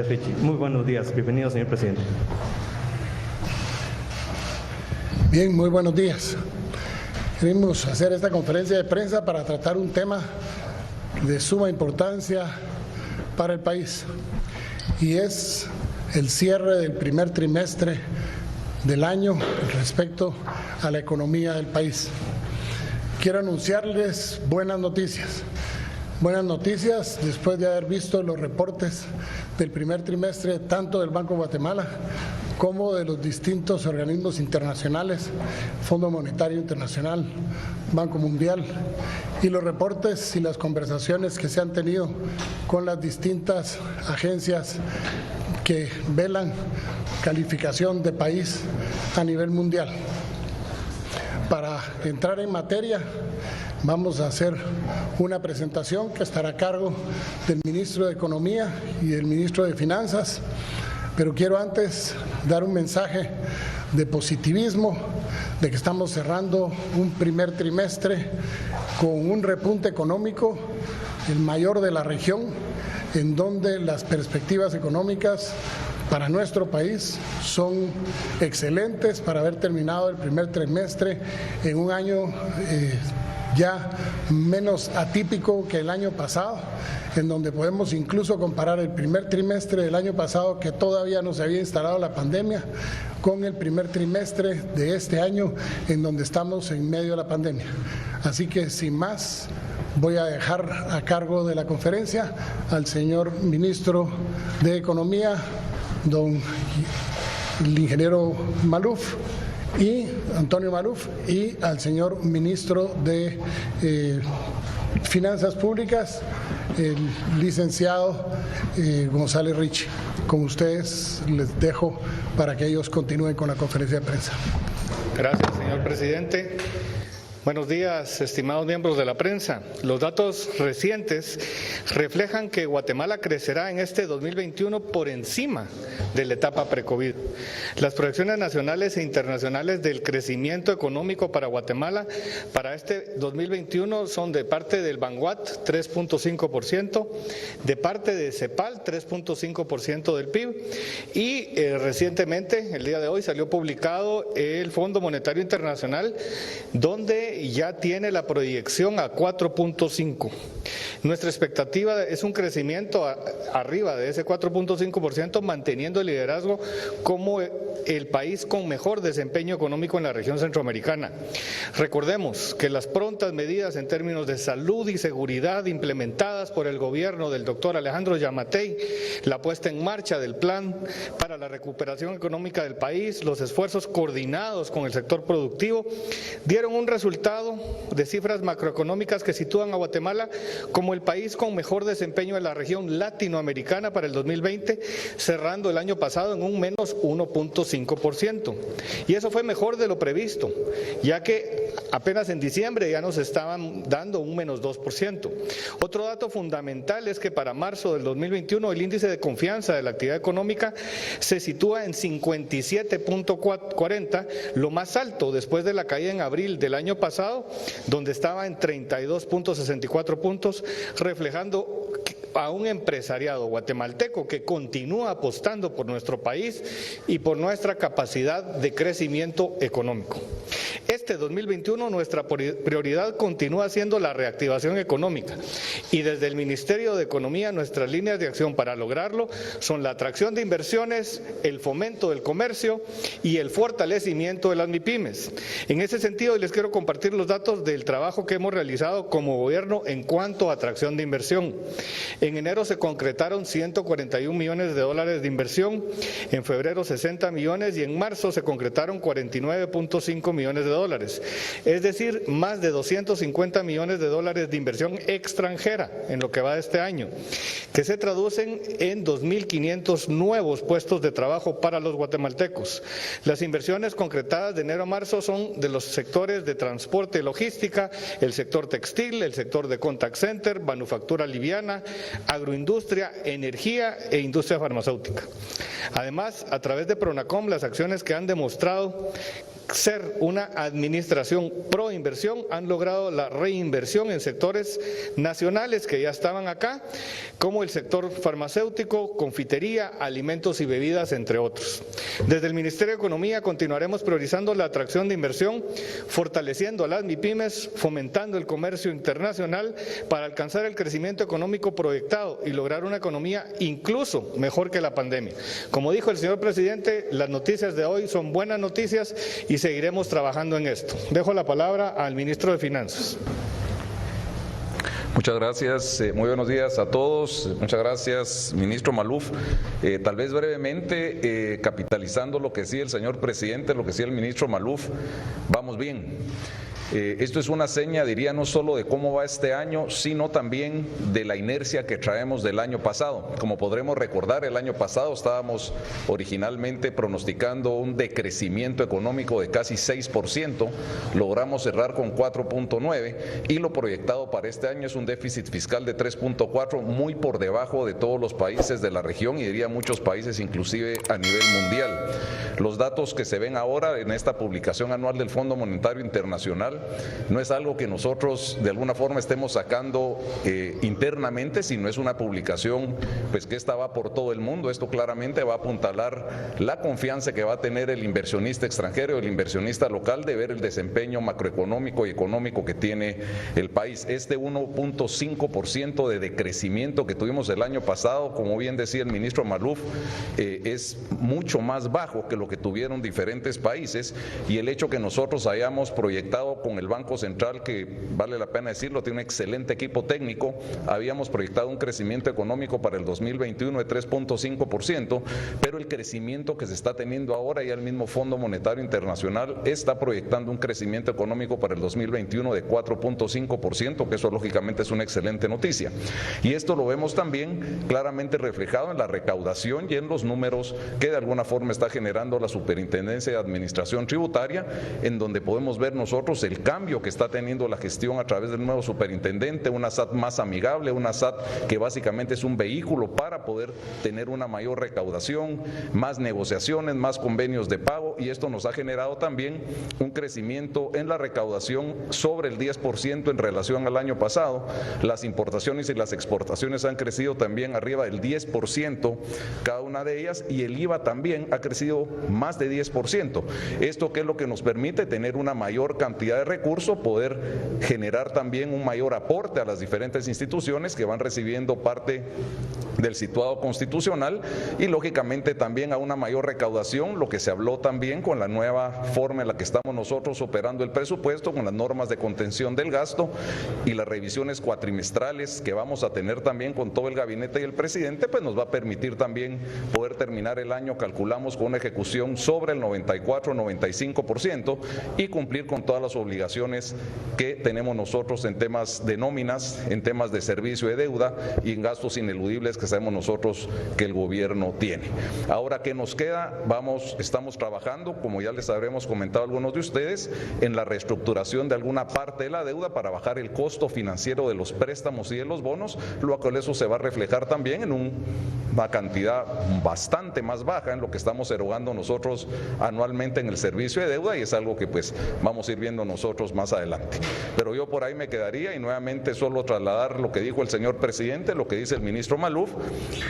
Richie. Muy buenos días, bienvenido, señor presidente. Bien, muy buenos días. Queremos hacer esta conferencia de prensa para tratar un tema de suma importancia para el país y es el cierre del primer trimestre del año respecto a la economía del país. Quiero anunciarles buenas noticias. Buenas noticias después de haber visto los reportes del primer trimestre tanto del Banco de Guatemala como de los distintos organismos internacionales, Fondo Monetario Internacional, Banco Mundial, y los reportes y las conversaciones que se han tenido con las distintas agencias que velan calificación de país a nivel mundial. Para entrar en materia, vamos a hacer una presentación que estará a cargo del ministro de Economía y del ministro de Finanzas, pero quiero antes dar un mensaje de positivismo, de que estamos cerrando un primer trimestre con un repunte económico, el mayor de la región, en donde las perspectivas económicas para nuestro país son excelentes para haber terminado el primer trimestre en un año ya menos atípico que el año pasado, en donde podemos incluso comparar el primer trimestre del año pasado, que todavía no se había instalado la pandemia, con el primer trimestre de este año, en donde estamos en medio de la pandemia. Así que sin más, voy a dejar a cargo de la conferencia al señor ministro de Economía, don el ingeniero Maluf, y Antonio Maluf, y al señor ministro de Finanzas Públicas, el licenciado González Richie. Con ustedes les dejo para que ellos continúen con la conferencia de prensa. Gracias, señor presidente. Buenos días, estimados miembros de la prensa. Los datos recientes reflejan que Guatemala crecerá en este 2021 por encima de la etapa pre-COVID. Las proyecciones nacionales e internacionales del crecimiento económico para Guatemala para este 2021 son de parte del Banguat 3.5%, de parte de CEPAL 3.5% del PIB y recientemente, el día de hoy, salió publicado el Fondo Monetario Internacional, donde ya tiene la proyección a 4.5. Nuestra expectativa es un crecimiento arriba de ese 4.5%, manteniendo el liderazgo como el país con mejor desempeño económico en la región centroamericana. Recordemos que las prontas medidas en términos de salud y seguridad implementadas por el gobierno del doctor Alejandro Yamatei, la puesta en marcha del plan para la recuperación económica del país, los esfuerzos coordinados con el sector productivo, dieron un resultado de cifras macroeconómicas que sitúan a Guatemala como el país con mejor desempeño en la región latinoamericana para el 2020, cerrando el año pasado en un menos 1.5%. Y eso fue mejor de lo previsto, ya que apenas en diciembre ya nos estaban dando un menos 2%. Otro dato fundamental es que para marzo del 2021 el índice de confianza de la actividad económica se sitúa en 57.40, lo más alto después de la caída en abril del año pasado, donde estaba en 32.64 puntos, reflejando a un empresariado guatemalteco que continúa apostando por nuestro país y por nuestra capacidad de crecimiento económico. Este 2021 nuestra prioridad continúa siendo la reactivación económica y desde el Ministerio de Economía nuestras líneas de acción para lograrlo son la atracción de inversiones, el fomento del comercio y el fortalecimiento de las MIPYMES. En ese sentido les quiero compartir los datos del trabajo que hemos realizado como gobierno en cuanto a atracción de inversión. En enero se concretaron 141 millones de dólares de inversión, en febrero 60 millones y en marzo se concretaron 49.5 millones de dólares, es decir, más de 250 millones de dólares de inversión extranjera en lo que va de este año, que se traducen en 2.500 nuevos puestos de trabajo para los guatemaltecos. Las inversiones concretadas de enero a marzo son de los sectores de transporte y logística, el sector textil, el sector de contact center, manufactura liviana, agroindustria, energía e industria farmacéutica. Además, a través de PRONACOM, las acciones que han demostrado ser una administración pro inversión han logrado la reinversión en sectores nacionales que ya estaban acá, como el sector farmacéutico, confitería, alimentos y bebidas, entre otros. Desde el Ministerio de Economía continuaremos priorizando la atracción de inversión, fortaleciendo a las MIPYMES, fomentando el comercio internacional para alcanzar el crecimiento económico proyectado y lograr una economía incluso mejor que la pandemia. Como dijo el señor presidente, las noticias de hoy son buenas noticias y seguiremos trabajando en esto. Dejo la palabra al ministro de Finanzas. Muchas gracias, muy buenos días a todos. Muchas gracias, ministro Maluf. Tal vez brevemente, capitalizando lo que decía el señor presidente, lo que decía el ministro Maluf, vamos bien. Esto es una seña, diría, no solo de cómo va este año, sino también de la inercia que traemos del año pasado. Como podremos recordar, el año pasado estábamos originalmente pronosticando un decrecimiento económico de casi 6%, logramos cerrar con 4.9% y lo proyectado para este año es un déficit fiscal de 3.4%, muy por debajo de todos los países de la región y diría muchos países inclusive a nivel mundial. Los datos que se ven ahora en esta publicación anual del Fondo Monetario Internacional no es algo que nosotros de alguna forma estemos sacando internamente, sino es una publicación pues que esta va por todo el mundo. Esto claramente va a apuntalar la confianza que va a tener el inversionista extranjero, el inversionista local, de ver el desempeño macroeconómico y económico que tiene el país. Este 1.5% de decrecimiento que tuvimos el año pasado, como bien decía el ministro Maluf, es mucho más bajo que lo que tuvieron diferentes países, y el hecho que nosotros hayamos proyectado con el Banco Central, que vale la pena decirlo, tiene un excelente equipo técnico, habíamos proyectado un crecimiento económico para el 2021 de 3.5%, pero el crecimiento que se está teniendo ahora, y el mismo Fondo Monetario Internacional está proyectando un crecimiento económico para el 2021 de 4.5%, que eso lógicamente es una excelente noticia. Y esto lo vemos también claramente reflejado en la recaudación y en los números que de alguna forma está generando la Superintendencia de Administración Tributaria, en donde podemos ver nosotros el cambio que está teniendo la gestión a través del nuevo superintendente, una SAT más amigable, una SAT que básicamente es un vehículo para poder tener una mayor recaudación, más negociaciones, más convenios de pago, y esto nos ha generado también un crecimiento en la recaudación sobre el 10% en relación al año pasado. Las importaciones y las exportaciones han crecido también arriba del 10%, cada una de ellas, y el IVA también ha crecido más de 10%. Esto que es lo que nos permite tener una mayor cantidad de recursos, poder generar también un mayor aporte a las diferentes instituciones que van recibiendo parte del situado constitucional, y lógicamente también a una mayor recaudación, lo que se habló también con la nueva forma en la que estamos nosotros operando el presupuesto, con las normas de contención del gasto y las revisiones cuatrimestrales que vamos a tener también con todo el gabinete y el presidente, pues nos va a permitir también poder terminar el año, calculamos, con una ejecución sobre el 94-95% y cumplir con todas las obligaciones que tenemos nosotros en temas de nóminas, en temas de servicio de deuda y en gastos ineludibles que sabemos nosotros que el gobierno tiene. Ahora, ¿qué nos queda? Estamos trabajando, como ya les habremos comentado a algunos de ustedes, en la reestructuración de alguna parte de la deuda para bajar el costo financiero de los préstamos y de los bonos, lo cual eso se va a reflejar también en una cantidad bastante más baja en lo que estamos erogando nosotros anualmente en el servicio de deuda, y es algo que pues vamos a ir viendo nosotros más adelante. Pero yo por ahí me quedaría, y nuevamente solo trasladar lo que dijo el señor presidente, lo que dice el ministro Maluf.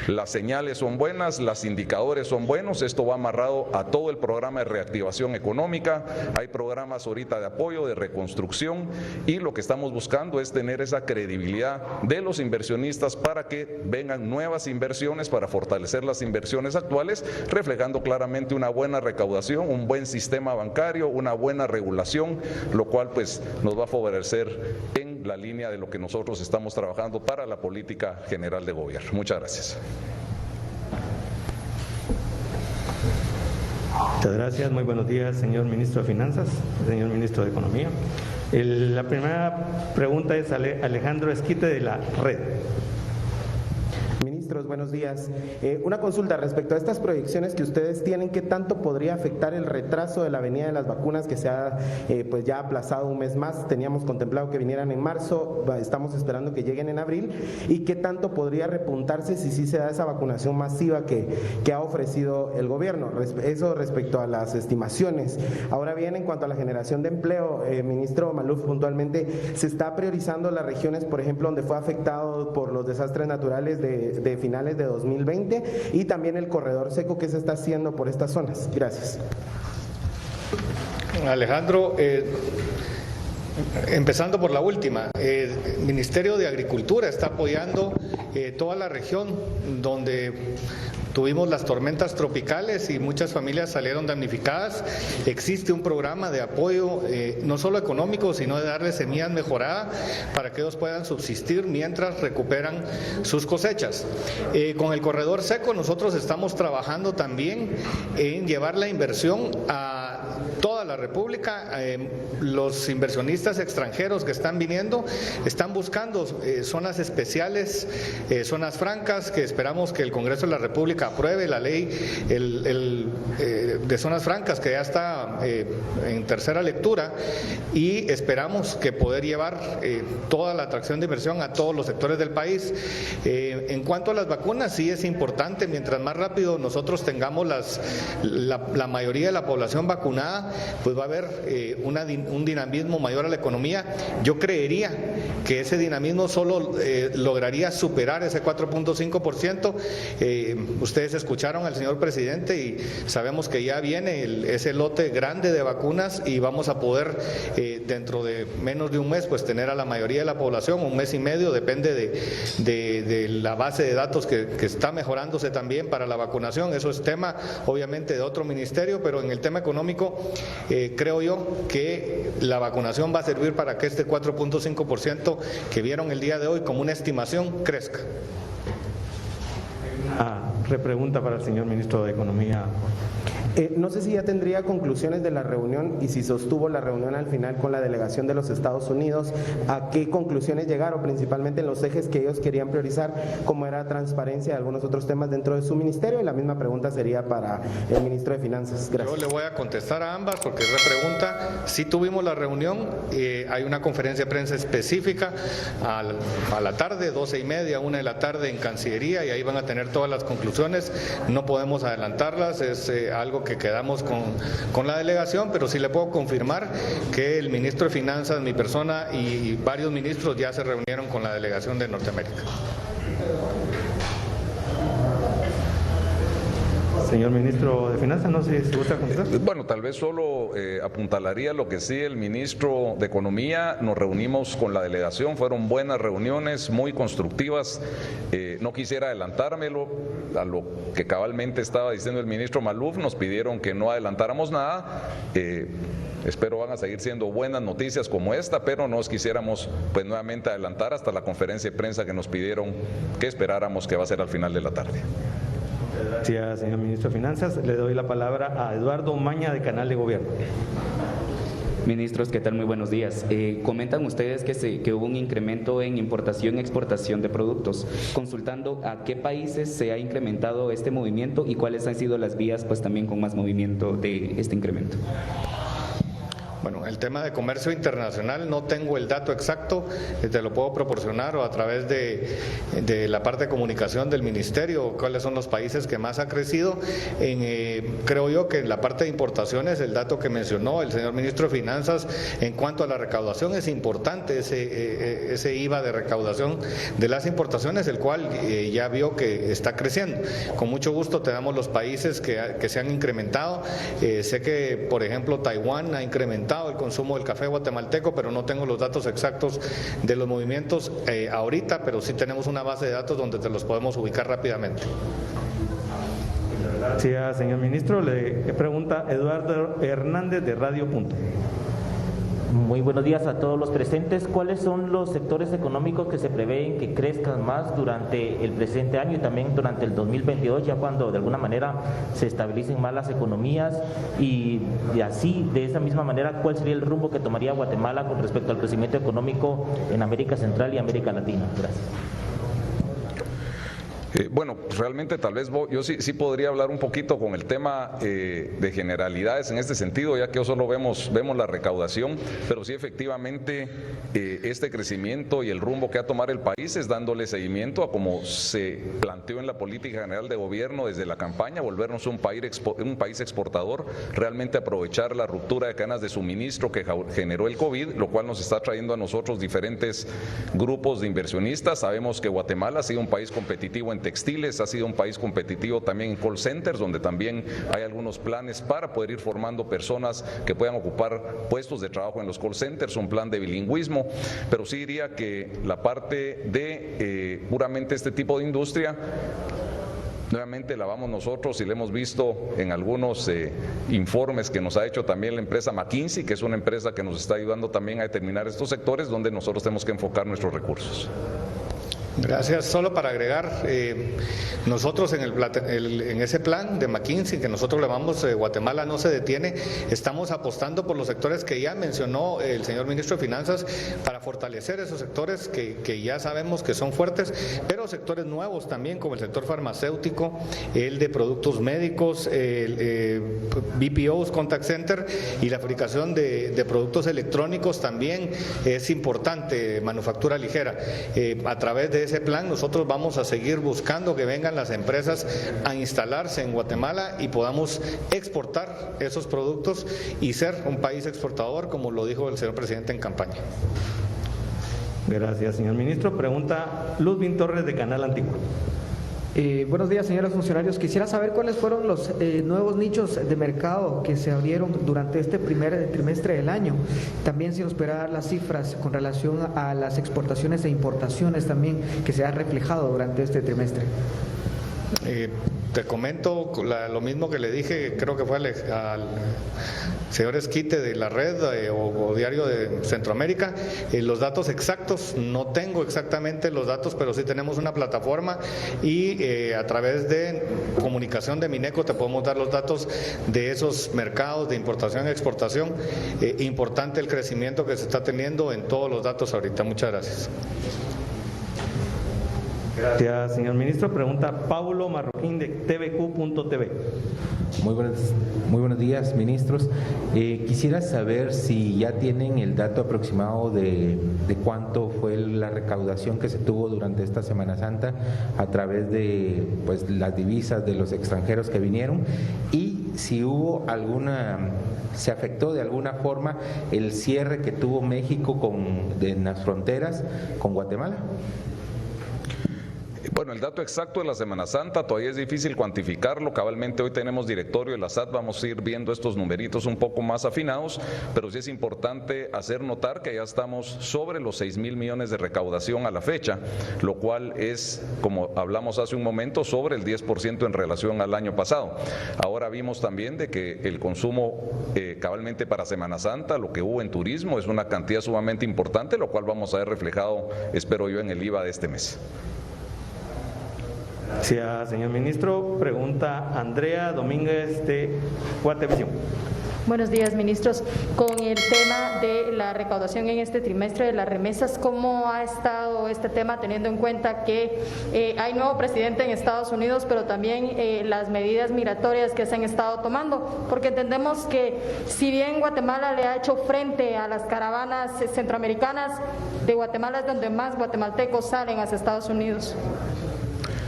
Las señales son buenas, los indicadores son buenos, esto va amarrado a todo el programa de reactivación económica, hay programas ahorita de apoyo, de reconstrucción, y lo que estamos buscando es tener esa credibilidad de los inversionistas para que vengan nuevas inversiones, para fortalecer las inversiones actuales, reflejando claramente una buena recaudación, un buen sistema bancario, una buena regulación, lo cual pues nos va a favorecer en la línea de lo que nosotros estamos trabajando para la política general de gobierno. Muchas gracias. Muchas gracias, muy buenos días, señor ministro de Finanzas, señor ministro de Economía. La primera pregunta es Alejandro Esquite, de la Red. ministros, buenos días. Una consulta respecto a estas proyecciones que ustedes tienen, ¿qué tanto podría afectar el retraso de la venida de las vacunas que se ha pues ya aplazado un mes más? Teníamos contemplado que vinieran en marzo, estamos esperando que lleguen en abril. ¿Y qué tanto podría repuntarse si sí se da esa vacunación masiva que ha ofrecido el gobierno? Eso respecto a las estimaciones. Ahora bien, en cuanto a la generación de empleo, ministro Maluf, puntualmente, ¿se está priorizando las regiones, por ejemplo, donde fue afectado por los desastres naturales de finales de 2020 y también el corredor seco que se está haciendo por estas zonas? Gracias. Alejandro, empezando por la última, el Ministerio de Agricultura está apoyando toda la región donde tuvimos las tormentas tropicales y muchas familias salieron damnificadas. Existe un programa de apoyo no solo económico, sino de darles semillas mejoradas para que ellos puedan subsistir mientras recuperan sus cosechas. Con el corredor seco nosotros estamos trabajando también en llevar la inversión a toda la República. Los inversionistas extranjeros que están viniendo están buscando zonas especiales, zonas francas, que esperamos que el Congreso de la República apruebe la ley de zonas francas, que ya está en tercera lectura, y esperamos que poder llevar toda la atracción de inversión a todos los sectores del país. En cuanto a las vacunas, sí es importante, mientras más rápido nosotros tengamos la mayoría de la población vacunada, pues va a haber un dinamismo mayor a la economía. Yo creería que ese dinamismo solo lograría superar ese 4.5%. Ustedes escucharon al señor presidente y sabemos que ya viene ese lote grande de vacunas y vamos a poder dentro de menos de un mes pues tener a la mayoría de la población, un mes y medio, depende de la base de datos que está mejorándose también para la vacunación. Eso es tema obviamente de otro ministerio, pero en el tema económico creo yo que la vacunación va a servir para que este 4.5% que vieron el día de hoy como una estimación crezca. Repregunta para el señor ministro de Economía. No sé si ya tendría conclusiones de la reunión y si sostuvo la reunión al final con la delegación de los Estados Unidos, ¿a qué conclusiones llegaron, principalmente en los ejes que ellos querían priorizar, como era transparencia y algunos otros temas dentro de su ministerio? Y la misma pregunta sería para el ministro de Finanzas. Gracias. Yo le voy a contestar a ambas porque es repregunta. Sí tuvimos la reunión, hay una conferencia de prensa específica a la tarde, 12:30, 1 de la tarde en Cancillería, y ahí van a tener todas las conclusiones. No podemos adelantarlas, es algo que quedamos con la delegación, pero sí le puedo confirmar que el ministro de Finanzas, mi persona y varios ministros ya se reunieron con la delegación de Norteamérica. Señor ministro de Finanzas, no sé si gusta contestar. Bueno, tal vez solo apuntalaría lo que sí el ministro de Economía. Nos reunimos con la delegación, fueron buenas reuniones, muy constructivas. No quisiera adelantármelo a lo que cabalmente estaba diciendo el ministro Maluf. Nos pidieron que no adelantáramos nada. Espero van a seguir siendo buenas noticias como esta, pero nos quisiéramos pues nuevamente adelantar hasta la conferencia de prensa que nos pidieron que esperáramos, que va a ser al final de la tarde. Gracias, señor ministro de Finanzas. Le doy la palabra a Eduardo Umaña, de Canal de Gobierno. Ministros, ¿qué tal? Muy buenos días. Comentan ustedes que hubo un incremento en importación y exportación de productos. Consultando a qué países se ha incrementado este movimiento y cuáles han sido las vías pues también con más movimiento de este incremento. Bueno, el tema de comercio internacional no tengo el dato exacto, te lo puedo proporcionar o a través de la parte de comunicación del ministerio, cuáles son los países que más ha crecido. Creo yo que en la parte de importaciones, el dato que mencionó el señor ministro de Finanzas en cuanto a la recaudación es importante, ese IVA de recaudación de las importaciones, el cual ya vio que está creciendo. Con mucho gusto te damos los países que se han incrementado. Sé que, por ejemplo, Taiwán ha incrementado el consumo del café guatemalteco, pero no tengo los datos exactos de los movimientos ahorita, pero sí tenemos una base de datos donde te los podemos ubicar rápidamente. Gracias, señor ministro. Le pregunta Eduardo Hernández, de Radio Punto. Muy buenos días a todos los presentes. ¿Cuáles son los sectores económicos que se prevén que crezcan más durante el presente año y también durante el 2022, ya cuando de alguna manera se estabilicen más las economías? Y así, de esa misma manera, ¿cuál sería el rumbo que tomaría Guatemala con respecto al crecimiento económico en América Central y América Latina? Gracias. Bueno, realmente tal vez yo sí podría hablar un poquito con el tema de generalidades en este sentido, ya que solo vemos la recaudación, pero sí efectivamente este crecimiento y el rumbo que va a tomar el país es dándole seguimiento a como se planteó en la política general de gobierno desde la campaña, volvernos un país exportador, realmente aprovechar la ruptura de cadenas de suministro que generó el COVID, lo cual nos está trayendo a nosotros diferentes grupos de inversionistas. Sabemos que Guatemala ha sido un país competitivo en textiles, ha sido un país competitivo también en call centers, donde también hay algunos planes para poder ir formando personas que puedan ocupar puestos de trabajo en los call centers, un plan de bilingüismo, pero sí diría que la parte de puramente este tipo de industria, nuevamente la vamos nosotros y la hemos visto en algunos informes que nos ha hecho también la empresa McKinsey, que es una empresa que nos está ayudando también a determinar estos sectores donde nosotros tenemos que enfocar nuestros recursos. Gracias. Solo para agregar, nosotros en ese plan de McKinsey que nosotros le llamamos Guatemala no se detiene, estamos apostando por los sectores que ya mencionó el señor ministro de Finanzas para fortalecer esos sectores que ya sabemos que son fuertes, pero sectores nuevos también como el sector farmacéutico, el de productos médicos, BPOs, contact center y la fabricación de productos electrónicos también es importante, manufactura ligera. A través de ese plan nosotros vamos a seguir buscando que vengan las empresas a instalarse en Guatemala y podamos exportar esos productos y ser un país exportador, como lo dijo el señor presidente en campaña. Gracias, señor ministro. Pregunta Ludwin Torres de Canal Antiguo. Buenos días, señores funcionarios. Quisiera saber cuáles fueron los nuevos nichos de mercado que se abrieron durante este primer trimestre del año. También si nos pudiera dar las cifras con relación a las exportaciones e importaciones también que se han reflejado durante este trimestre. Te comento lo mismo que le dije, creo que fue al señor Esquite de la red o Diario de Centroamérica. Los datos exactos, no tengo exactamente los datos, pero sí tenemos una plataforma y a través de comunicación de Mineco te podemos dar los datos de esos mercados de importación y exportación. Importante el crecimiento que se está teniendo en todos los datos ahorita. Muchas gracias. Gracias, señor ministro. Pregunta Paulo Marroquín de tvq.tv. Muy buenos días, ministros. Quisiera saber si ya tienen el dato aproximado de cuánto fue la recaudación que se tuvo durante esta Semana Santa a través de las divisas de los extranjeros que vinieron y si hubo se afectó de alguna forma el cierre que tuvo México en las fronteras con Guatemala. Bueno, el dato exacto de la Semana Santa todavía es difícil cuantificarlo. Cabalmente hoy tenemos directorio de la SAT, vamos a ir viendo estos numeritos un poco más afinados, pero sí es importante hacer notar que ya estamos sobre los 6,000 millones de recaudación a la fecha, lo cual es, como hablamos hace un momento, sobre el 10% en relación al año pasado. Ahora vimos también de que el consumo cabalmente para Semana Santa, lo que hubo en turismo, es una cantidad sumamente importante, lo cual vamos a ver reflejado, espero yo, en el IVA de este mes. Gracias, señor ministro. Pregunta Andrea Domínguez de Guatevisión. Buenos días, ministros. Con el tema de la recaudación en este trimestre de las remesas, ¿cómo ha estado este tema teniendo en cuenta que hay nuevo presidente en Estados Unidos, pero también las medidas migratorias que se han estado tomando? Porque entendemos que si bien Guatemala le ha hecho frente a las caravanas centroamericanas, de Guatemala es donde más guatemaltecos salen hacia Estados Unidos.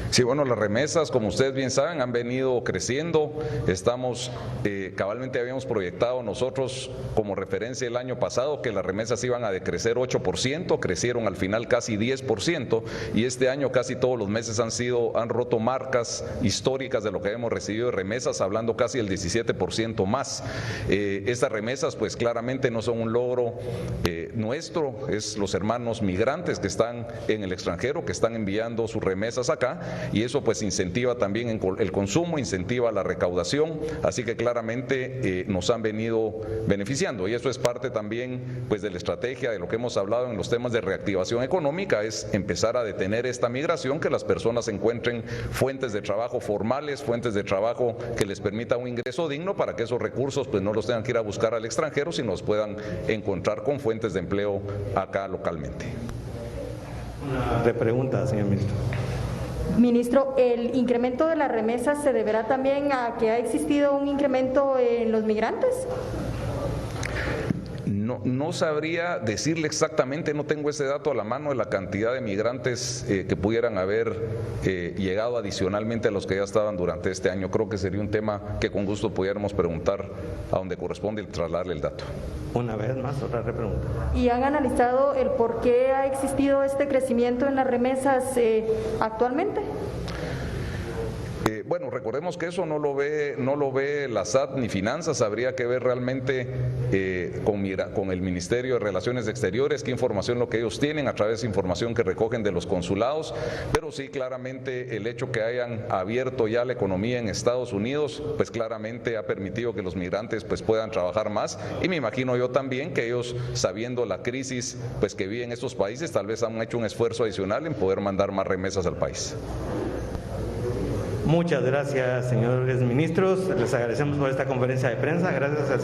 Sí, bueno, las remesas, como ustedes bien saben, han venido creciendo. Estamos, cabalmente habíamos proyectado nosotros como referencia el año pasado que las remesas iban a decrecer 8%, crecieron al final casi 10% y este año casi todos los meses han roto marcas históricas de lo que hemos recibido de remesas, hablando casi del 17% más. Estas remesas pues claramente no son un logro nuestro, es los hermanos migrantes que están en el extranjero, que están enviando sus remesas acá. Y eso pues incentiva también el consumo, incentiva la recaudación, así que claramente nos han venido beneficiando y eso es parte también pues de la estrategia de lo que hemos hablado en los temas de reactivación económica, es empezar a detener esta migración, que las personas encuentren fuentes de trabajo formales, fuentes de trabajo que les permita un ingreso digno para que esos recursos pues no los tengan que ir a buscar al extranjero, sino los puedan encontrar con fuentes de empleo acá localmente. Una repregunta, señor ministro. Ministro, ¿el incremento de las remesas se deberá también a que ha existido un incremento en los migrantes? No sabría decirle exactamente, no tengo ese dato a la mano de la cantidad de migrantes que pudieran haber llegado adicionalmente a los que ya estaban durante este año. Creo que sería un tema que con gusto pudiéramos preguntar a donde corresponde y trasladarle el dato. Una vez más, otra repregunta. ¿Y han analizado el por qué ha existido este crecimiento en las remesas actualmente? Bueno, recordemos que eso no lo ve la SAT ni Finanzas, habría que ver realmente con el Ministerio de Relaciones Exteriores qué información lo que ellos tienen a través de información que recogen de los consulados, pero sí claramente el hecho que hayan abierto ya la economía en Estados Unidos, pues claramente ha permitido que los migrantes pues puedan trabajar más, y me imagino yo también que ellos, sabiendo la crisis pues que viven estos países, tal vez han hecho un esfuerzo adicional en poder mandar más remesas al país. Muchas gracias, señores ministros. Les agradecemos por esta conferencia de prensa. Gracias al señor